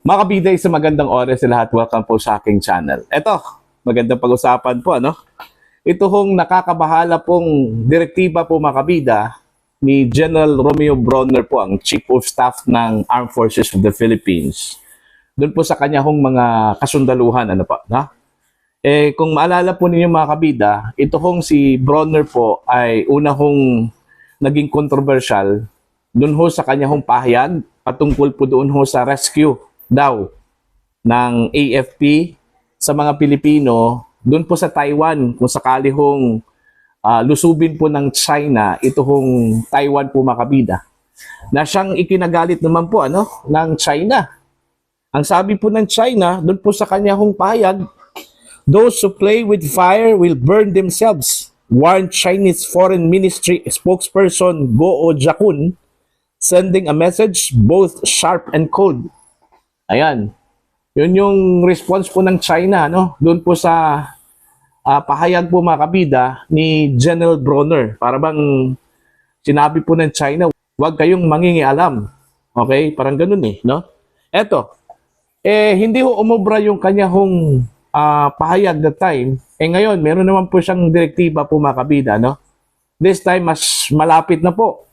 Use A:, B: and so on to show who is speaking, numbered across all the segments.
A: Mga kabida, sa magandang oras sa lahat. Welcome po sa aking channel. Ito, magandang pag-usapan po, ano? Ito hong nakakabahala pong direktiba po, mga kabida, ni General Romeo Bronner po, ang Chief of Staff ng Armed Forces of the Philippines. Doon po sa kanya hong mga kasundaluhan, ano pa, na? Kung maalala po ninyo, mga kabida, ito hong si Bronner po ay una hong naging controversial doon ho sa kanya hong pahayag patungkol po doon ho sa rescue daw ng AFP sa mga Pilipino doon po sa Taiwan kung sakali hong lusubin po ng China ito hong Taiwan po, makabida, na siyang ikinagalit naman po ng China. Ang sabi po ng China doon po sa kanya hong pahayag, "Those who play with fire will burn themselves," warned Chinese Foreign Ministry spokesperson Guo Jiakun, sending a message both sharp and cold. Ayan. Yun yung response po ng China, no? Doon po sa pahayag po, mga kabida, ni General Bronner. Para bang sinabi po ng China, huwag kayong mangingialam. Okay? Parang ganun no? Eto, hindi ho umubra yung kanya hong pahayag that time. Ngayon, meron naman po siyang direktiba po, mga kabida, no? This time, mas malapit na po.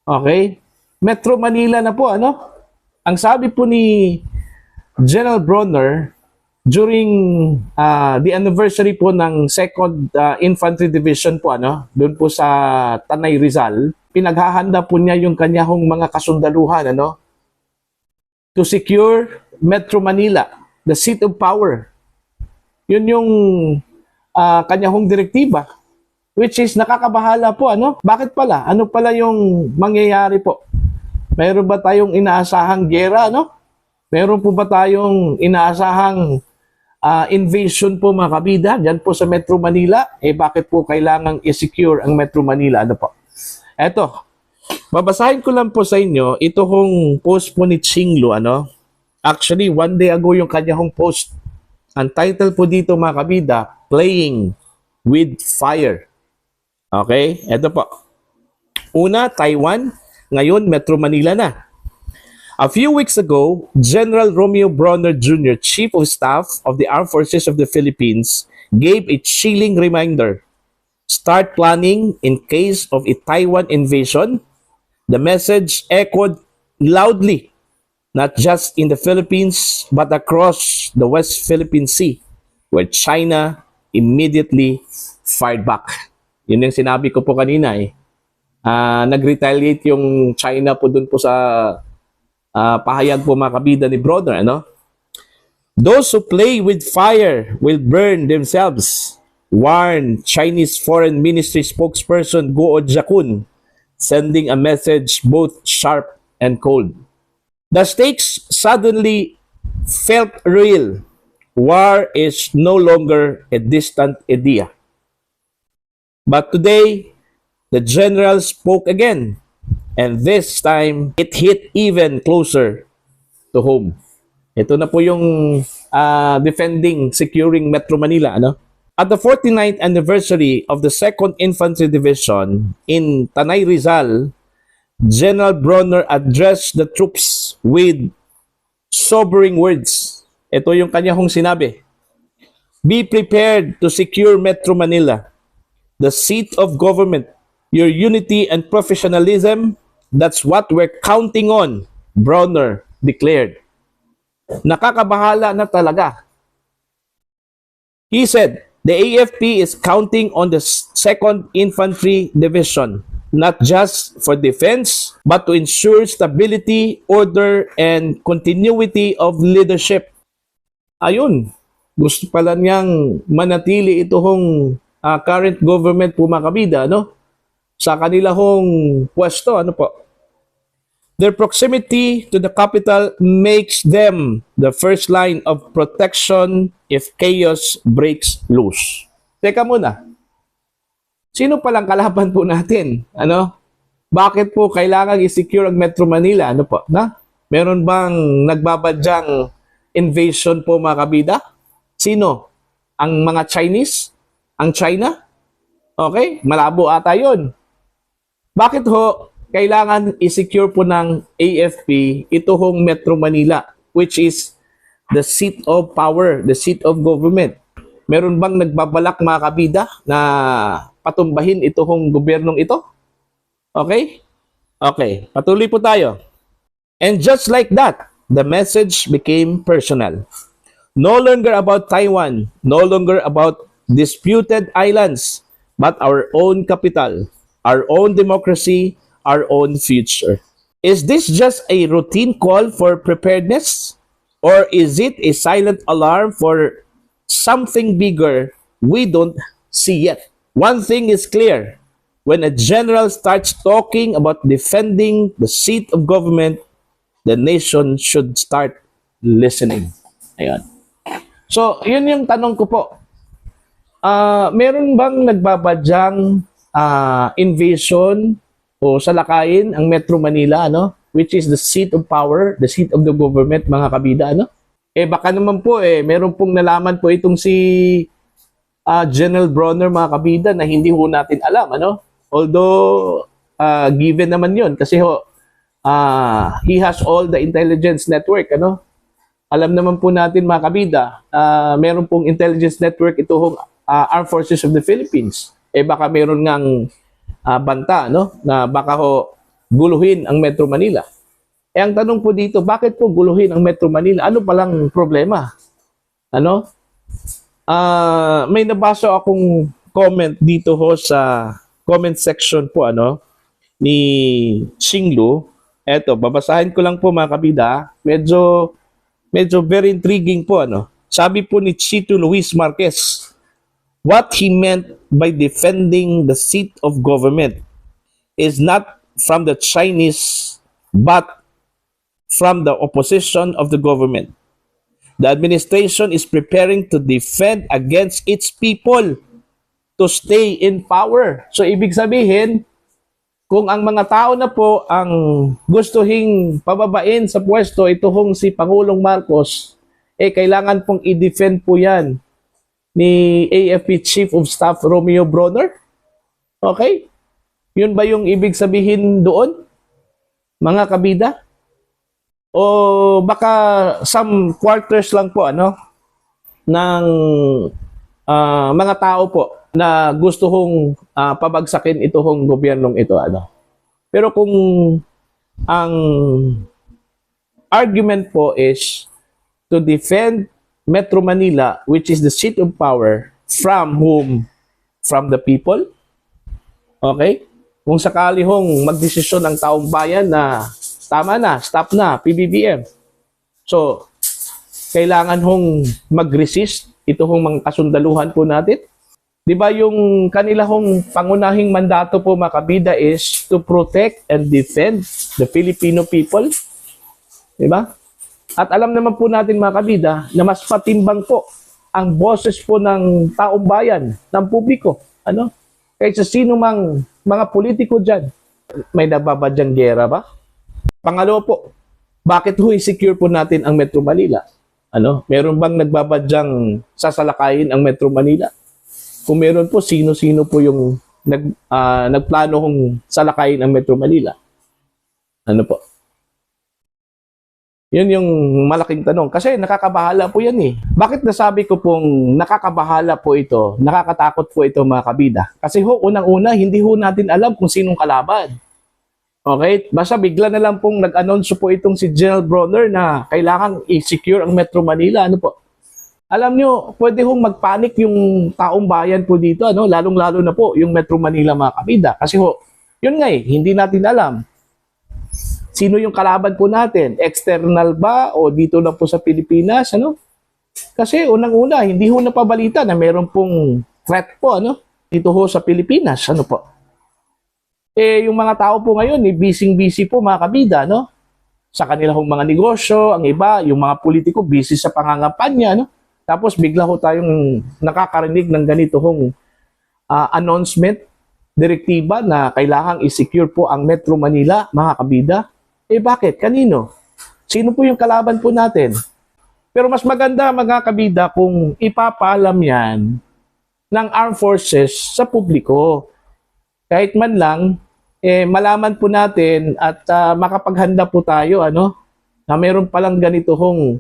A: Okay? Metro Manila na po, Ang sabi po ni General Bronner during the anniversary po ng 2nd Infantry Division po, doon po sa Tanay Rizal, pinaghahanda po niya yung kanyang mga kasundaluhan, to secure Metro Manila, the seat of power. Yun yung kanyang direktiba, which is nakakabahala po, Bakit pala? Ano pala yung mangyayari po? Mayroon ba tayong inaasahang gera, Meron po ba tayong inaasahang invasion po, mga kabida, dyan po sa Metro Manila? Bakit po kailangang i-secure ang Metro Manila? Ano po? Eto, babasahin ko lang po sa inyo, ito hong post po ni Chinglu, Actually, one day ago yung kanya hong post. Ang title po dito, mga kabida, "Playing with Fire." Okay? Eto po. Una, Taiwan. Ngayon, Metro Manila na. A few weeks ago, General Romeo Bronner Jr., Chief of Staff of the Armed Forces of the Philippines, gave a chilling reminder. Start planning in case of a Taiwan invasion. The message echoed loudly, not just in the Philippines, but across the West Philippine Sea, where China immediately fired back. Yun yung sinabi ko po kanina nag-retaliate yung China po dun po sa pahayag po, mga kabida, ni Bronner, "Those who play with fire will burn themselves," warned Chinese Foreign Ministry spokesperson Guo Jiakun, sending a message both sharp and cold. The stakes suddenly felt real. War is no longer a distant idea. But today, the general spoke again, and this time, it hit even closer to home. Ito na po yung securing Metro Manila, At the 49th anniversary of the 2nd Infantry Division in Tanay Rizal, General Bronner addressed the troops with sobering words. Ito yung kanya hong sinabi. "Be prepared to secure Metro Manila, the seat of government. Your unity and professionalism, that's what we're counting on," Bronner declared. Nakakabahala na talaga. He said, "The AFP is counting on the 2nd Infantry Division, not just for defense, but to ensure stability, order, and continuity of leadership." Ayun, gusto pala niyang manatili ito hong current government po, mga kabida, sa kanila hong pwesto, po. Their proximity to the capital makes them the first line of protection if chaos breaks loose. Teka muna, sino palang kalaban po natin? Bakit po kailangan i-secure ang Metro Manila? Po? Meron bang nagbabadyang invasion po, mga kabida? Sino? Ang mga Chinese? Ang China? Okay? Malabo ata yun. Bakit ho kailangan i-secure po ng AFP ito hong Metro Manila? which is the seat of power, the seat of government. Meron bang nagbabalak mga kabida na patumbahin itong gobyernong ito? Okay? Okay, patuloy po tayo. And just like that, the message became personal. No longer about Taiwan, no longer about disputed islands, but our own capital, our own democracy, our own future. Is this just a routine call for preparedness? Or is it a silent alarm for something bigger we don't see yet? One thing is clear. When a general starts talking about defending the seat of government, the nation should start listening. Ayan. So, yun yung tanong ko po. Meron bang nagbabadyang invasion o salakayin ang Metro Manila, ano? Which is the seat of power, the seat of the government, mga kabida, ano? Baka naman po, meron pong nalaman po itong si General Bronner, mga kabida, na hindi ho natin alam, ano? Although, given naman yun, kasi he has all the intelligence network, ano? Alam naman po natin, mga kabida, meron pong intelligence network itong Armed Forces of the Philippines. Baka meron ngang banta, no? Na baka guluhin ang Metro Manila. Ang tanong po dito, bakit po guluhin ang Metro Manila? Ano palang problema? Ano? May nabasa akong comment dito sa comment section po, ano, ni Xinglu. Eto, babasahin ko lang po, mga kabida. Medyo very intriguing po, ano. Sabi po ni Chito Luis Marquez, what he meant by defending the seat of government is not from the Chinese but from the opposition of the government. The administration is preparing to defend against its people to stay in power. So ibig sabihin, kung ang mga tao na po ang gustuhing pababain sa pwesto, ito hong si Pangulong Marcos, kailangan pong i-defend po yan ni AFP Chief of Staff Romeo Bronner. Okay? Yun ba yung ibig sabihin doon, mga kabida? O baka some quarters lang po, ano, ng mga tao po na gusto hong pabagsakin itong gobyernong ito, ano. Pero kung ang argument po is to defend Metro Manila, which is the seat of power, from whom? From the people. Okay? Kung sakali hong magdesisyon ng taong bayan na tama na, stop na, PBBM. So, kailangan hong mag-resist ito hong mga kasundaluhan po natin. Di ba yung kanila hong pangunahing mandato po, mga kabida, is to protect and defend the Filipino people? Di ba? At alam naman po natin, mga kabida, na mas patimbang po ang boses po ng taong bayan, ng publiko, ano? Kaysa sino mang mga politiko dyan. May nababadyang gera ba? Pangalawa po, bakit i-secure po natin ang Metro Manila? Ano? Meron bang nagbabadyang sasalakayin ang Metro Manila? Kung meron po, sino-sino po yung nagplano kong salakayin ang Metro Manila? Ano po? Yun yung malaking tanong. Kasi nakakabahala po yan eh. Bakit nasabi ko pong nakakabahala po ito, nakakatakot po ito, mga kabida? Kasi unang-una, hindi natin alam kung sinong kalaban. Okay? Basta bigla na lang pong nag-announce po itong si General Bronner na kailangan i-secure ang Metro Manila. Ano po? Alam nyo, pwede hong magpanik yung taong bayan po dito, ano? Lalong-lalo na po yung Metro Manila, mga kabida. Kasi yun nga hindi natin alam. Sino yung kalaban po natin? External ba o dito lang po sa Pilipinas, ano? Kasi unang-una, hindi napabalita na meron pong threat po, ano? Dito sa Pilipinas, ano po? Yung mga tao po ngayon, busy-busy po, mga kabida, no? Sa kanilang mga negosyo, ang iba, yung mga politiko, busy sa pangangampanya, no? Tapos bigla tayong nakakarinig ng ganito announcement, direktiba na kailangang i-secure po ang Metro Manila, mga kabida. Bakit? Kanino? Sino po yung kalaban po natin? Pero mas maganda, mga kabida, kung ipapaalam yan ng armed forces sa publiko. Kahit man lang, malaman po natin at makapaghanda po tayo, ano? na meron palang ganito hong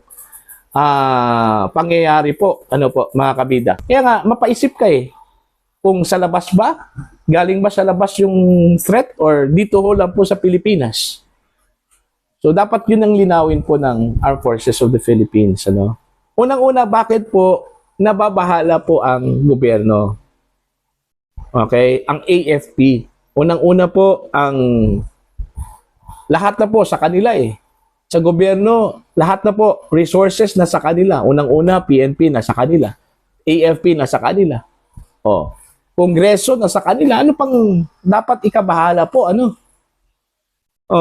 A: pangyayari po, ano po, mga kabida. Kaya nga, mapaisip ka eh, kung sa labas ba, galing ba sa labas yung threat or dito ho lang po sa Pilipinas. So, dapat yun ang linawin po ng Armed Forces of the Philippines, ano. Unang-una, bakit po nababahala po ang gobyerno? Okay? Ang AFP. Unang-una po, ang lahat na po sa kanila eh. Sa gobyerno, lahat na po, resources na sa kanila. Unang-una, PNP na sa kanila. AFP na sa kanila. O, Kongreso na sa kanila. Ano pang dapat ikabahala po? Ano? O,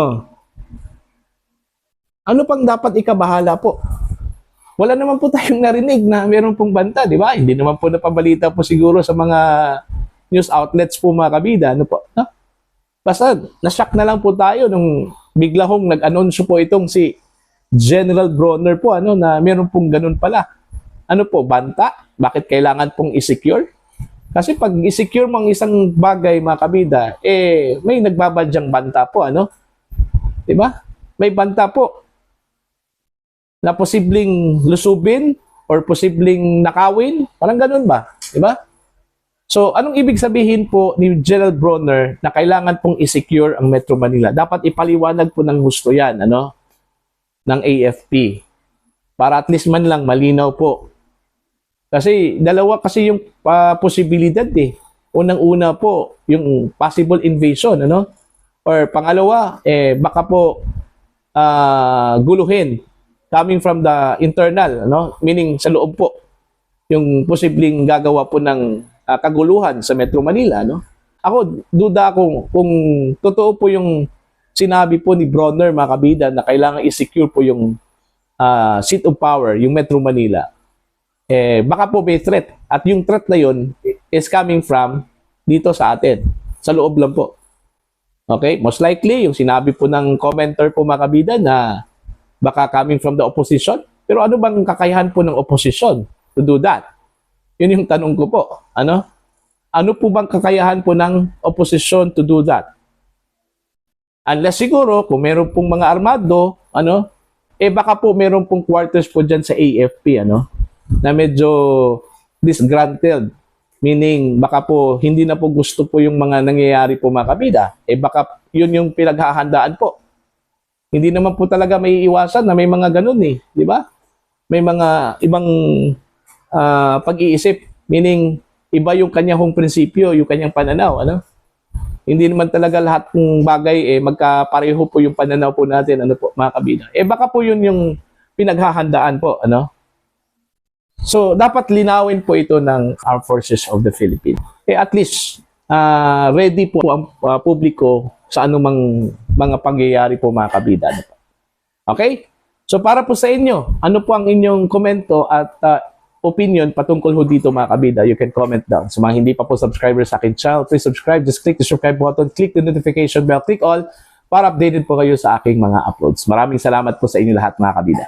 A: ano pang dapat ikabahala po? Wala naman po tayong narinig na meron pong banta, di ba? Hindi naman po napabalita po siguro sa mga news outlets po mga kabida. Ano po? No? Basta, nashock na lang po tayo nung bigla hong nag-anunsyo po itong si General Bronner po, ano, na meron pong ganun pala. Ano po, banta? Bakit kailangan pong i-secure? Kasi pag i-secure mo ang isang bagay mga kabida, eh, may nagbabadyang banta po, ano? Di ba? May banta po na posibleng lusubin or posibleng nakawin. Parang ganun ba? Diba? So, anong ibig sabihin po ni General Bronner na kailangan pong i-secure ang Metro Manila? Dapat ipaliwanag po ng gusto yan, ano? Ng AFP. Para at least man lang malinaw po. Kasi dalawa kasi yung posibilidad eh. Unang-una po, yung possible invasion, ano? Or pangalawa, eh, baka po guluhin coming from the internal, no? Meaning sa loob po, yung posibleng gagawa po ng kaguluhan sa Metro Manila, no? Ako, duda ako kung totoo po yung sinabi po ni Bronner, mga kabida, na kailangan i-secure po yung seat of power, yung Metro Manila. Eh, baka po may threat. At yung threat na yun is coming from dito sa atin. Sa loob lang po. Okay? Most likely, yung sinabi po ng commenter po, mga kabida, na baka coming from the opposition. Pero ano bang kakayahan po ng opposition to do that? Yun yung tanong ko po. Ano? Ano po bang kakayahan po ng opposition to do that? Unless siguro, kung meron pong mga armado, ano, eh baka po meron pong quarters po dyan sa AFP, ano, na medyo disgruntled. Meaning, baka po hindi na po gusto po yung mga nangyayari po mga kabida. Eh baka yun yung pinaghahandaan po. Hindi naman po talaga may iwasan na may mga ganun eh. Di ba? May mga ibang pag-iisip. Meaning, iba yung kanyang prinsipyo, yung kanyang pananaw. Ano? Hindi naman talaga lahat ng bagay eh, magkapareho po yung pananaw po natin. Ano po, mga kabida. Eh baka po yun yung pinaghahandaan po. Ano? So, dapat linawin po ito ng Armed Forces of the Philippines. Eh at least, ready po ang publiko sa anumang mga pangyayari po mga kabida. Okay? So para po sa inyo, ano po ang inyong komento at opinion patungkol ho dito mga kabida? You can comment down. Sa mga hindi pa po subscribers sa akin channel, please subscribe. Just click the subscribe button, click the notification bell, click all para updated po kayo sa aking mga uploads. Maraming salamat po sa inyo lahat mga kabida.